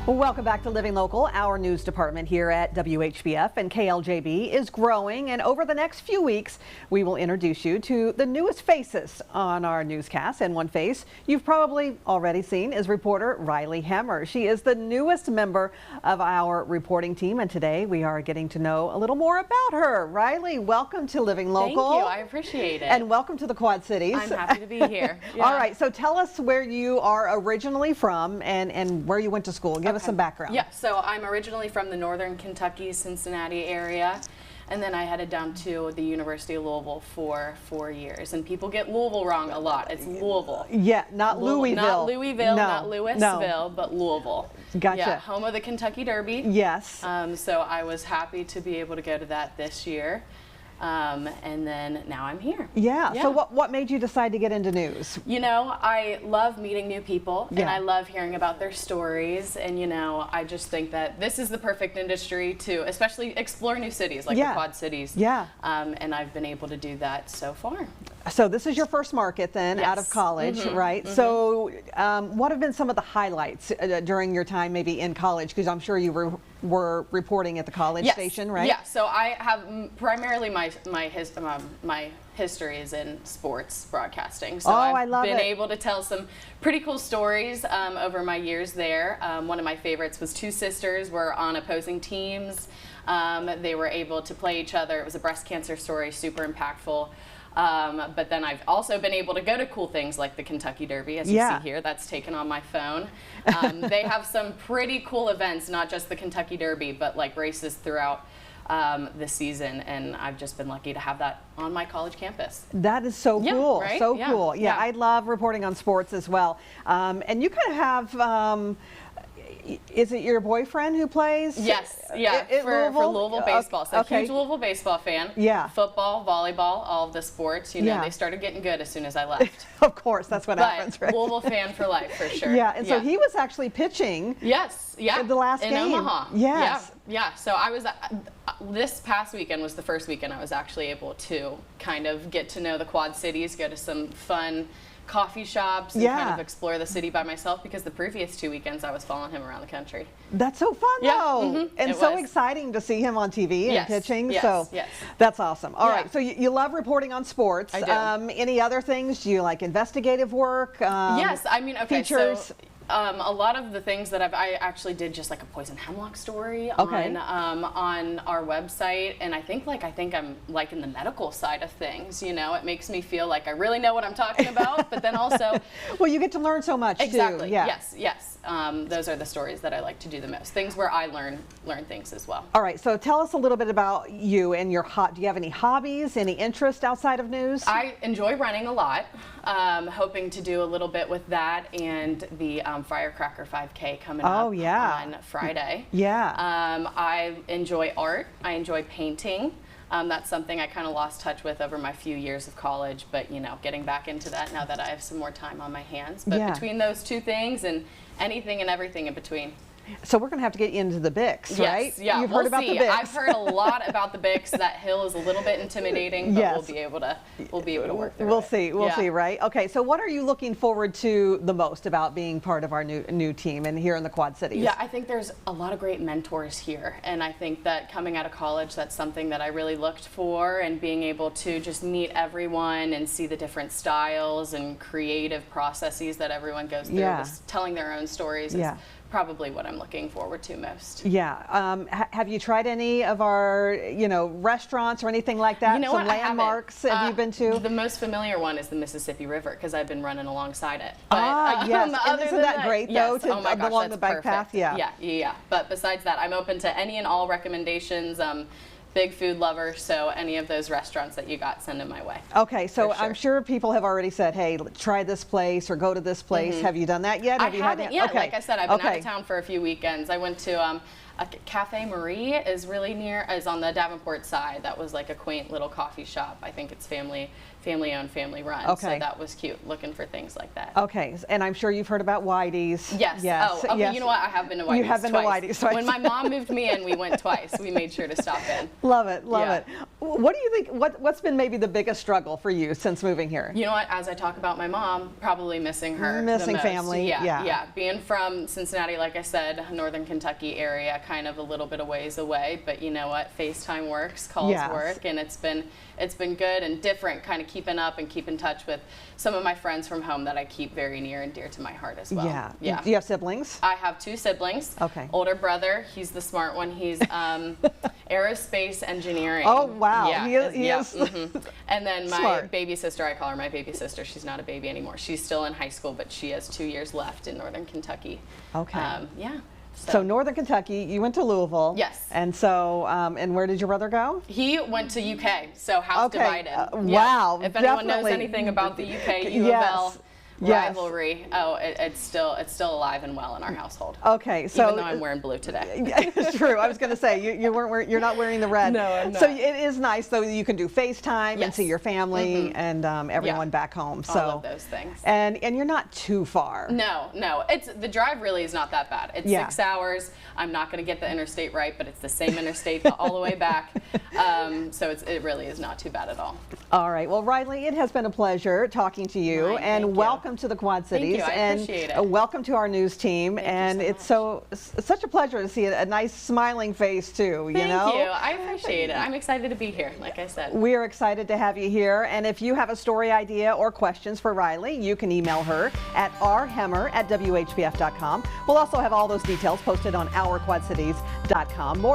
Welcome back to Living Local. Our news department here at WHBF and KLJB is growing, and over the next few weeks we will introduce you to the newest faces on our newscast. And one face you've probably already seen is reporter Riley Hemmer. She is the newest member of our reporting team, and today we are getting to know a little more about her. Riley, welcome to Living Local. Thank you, I appreciate it. And welcome to the Quad Cities. I'm happy to be here. Yeah. All right, so tell us where you are originally from and where you went to school. Give us some background. Yeah, so I'm originally from the northern Kentucky, Cincinnati area, and then I headed down to the University of Louisville for 4 years. And people get Louisville wrong a lot. It's Louisville. Yeah, not Louisville. Not Louisville, no, not Louisville, but Louisville. Gotcha. Yeah, home of the Kentucky Derby. Yes. So I was happy to be able to go to that this year. And then now I'm here. Yeah. So what made you decide to get into news? You know, I love meeting new people, Yeah. and I love hearing about their stories. And, you know, I just think that this is the perfect industry to especially explore new cities like the Quad Cities. Yeah. And I've been able to do that so far. So this is your first market then out of college, right? So what have been some of the highlights during your time maybe in college? Because I'm sure you were reporting at the college station, right? Yeah, so I have primarily my history is in sports broadcasting. So I love been it. able to tell some pretty cool stories over my years there. One of my favorites was two sisters were on opposing teams. They were able to play each other. It was a breast cancer story, super impactful. But then I've also been able to go to cool things like the Kentucky Derby, as you see here. That's taken on my phone. They have some pretty cool events, not just the Kentucky Derby, but like races throughout the season, and I've just been lucky to have that on my college campus. That is so cool. Right? So cool. Yeah, I love reporting on sports as well. And you kind of have is it your boyfriend who plays? Yes, yeah, for Louisville baseball. So huge Louisville baseball fan. Yeah. Football, volleyball, all of the sports. You know, they started getting good as soon as I left. Of course, that's what happens, right? Louisville fan for life, for sure. Yeah, and so he was actually pitching. Yes, yeah. The last in game. Omaha. Yes. Yeah. So I was. This past weekend was the first weekend I was actually able to kind of get to know the Quad Cities, go to some fun coffee shops and kind of explore the city by myself, because the previous 2 weekends I was following him around the country. That's so fun though. And it so was exciting to see him on TV and pitching. So yes. That's awesome. All right, so you love reporting on sports. I do. Any other things? Do you like investigative work? Yes, I mean, okay, features? so a lot of the things that I actually did just like a poison hemlock story on our website, and I think I'm like in the medical side of things. You know, it makes me feel like I really know what I'm talking about, but then also well, you get to learn so much too. Yeah. Yes. Those are the stories that I like to do the most. Things where I learn things as well. All right, so tell us a little bit about you and your do you have any hobbies, any interest outside of news? I enjoy running a lot. Hoping to do a little bit with that and the Firecracker 5K coming up on Friday. I enjoy art. I enjoy painting. That's something I kind of lost touch with over my few years of college, but you know, getting back into that now that I have some more time on my hands. But between those two things and anything and everything in between. So we're going to have to get you into the Bix, right? Yeah, You've heard about the Bix. I've heard a lot about the Bix. That hill is a little bit intimidating, but we'll be able to work through it. We'll see, right? Okay, so what are you looking forward to the most about being part of our new team and here in the Quad Cities? Yeah, I think there's a lot of great mentors here, and I think that coming out of college, that's something that I really looked for, and being able to just meet everyone and see the different styles and creative processes that everyone goes through, just telling their own stories is probably what I'm looking forward to most. Yeah. Have you tried any of our, restaurants or anything like that? You know Some what? landmarks have you been to? The most familiar one is the Mississippi River, because I've been running alongside it. But, yes. And isn't that great though? Oh my gosh, along the bike path? Yeah. But besides that, I'm open to any and all recommendations. Big food lover, so any of those restaurants that you got, send them my way. Okay, so I'm sure people have already said, hey, try this place or go to this place. Have you done that yet? I haven't yet. Like I said, I've been out of town for a few weekends. I went to Cafe Marie is really near, is on the Davenport side. That was like a quaint little coffee shop. I think it's family family-owned, family-run. Okay. So that was cute, looking for things like that. Okay, and I'm sure you've heard about Whitey's. Yes. Yes. Oh, okay. Yes. You know what? I have been to Whitey's. You have been twice. to Whitey's twice. When my mom moved me in, we went twice. We made sure to stop in. Love it, love Yeah. it. What do you think, what's been maybe the biggest struggle for you since moving here? You know what? As I talk about my mom, probably missing her. Missing the most. family, yeah. Being from Cincinnati, like I said, northern Kentucky area, kind of a little bit of ways away. But you know what? FaceTime works, calls Yes. work, and it's been good and different. Kind of keeping up and keep in touch with some of my friends from home that I keep very near and dear to my heart as well. Yeah. Yeah. Do you have siblings? I have 2 siblings. Okay. Older brother, he's the smart one. He's aerospace engineering. Oh, wow. Yeah. He is. And then my Smart. baby sister, I call her my baby sister. She's not a baby anymore. She's still in high school, but she has 2 years left in northern Kentucky. Okay. Yeah. So Northern Kentucky, you went to Louisville. Yes. And so, and where did your brother go? He went to UK, so house Okay. divided. Yeah. Wow. If anyone knows Definitely. anything about the UK U of Yes. L Yes. rivalry, it's still alive and well in our household. Okay, so Even though I'm wearing blue today. it's true. I was going to say you're not wearing the red. No, I'm not. So it is nice though you can do FaceTime and Yes. see your family and everyone back home. So All of those things. And you're not too far. No, it's the drive really is not that bad. It's 6 hours. I'm not going to get the interstate right, but it's the same interstate all the way back. So it really is not too bad at all. All right. Well, Riley, it has been a pleasure talking to you, Right, and thank you. welcome to the Quad Cities. Thank you. I appreciate it. Welcome to our news team. Thank you and so it's such a pleasure to see a nice smiling face too. Thank you know. you. I appreciate it. I'm excited to be here, like I said. We are excited to have you here. And if you have a story idea or questions for Riley, you can email her at rhemmer@whbf.com. We'll also have all those details posted on ourquadcities.com. More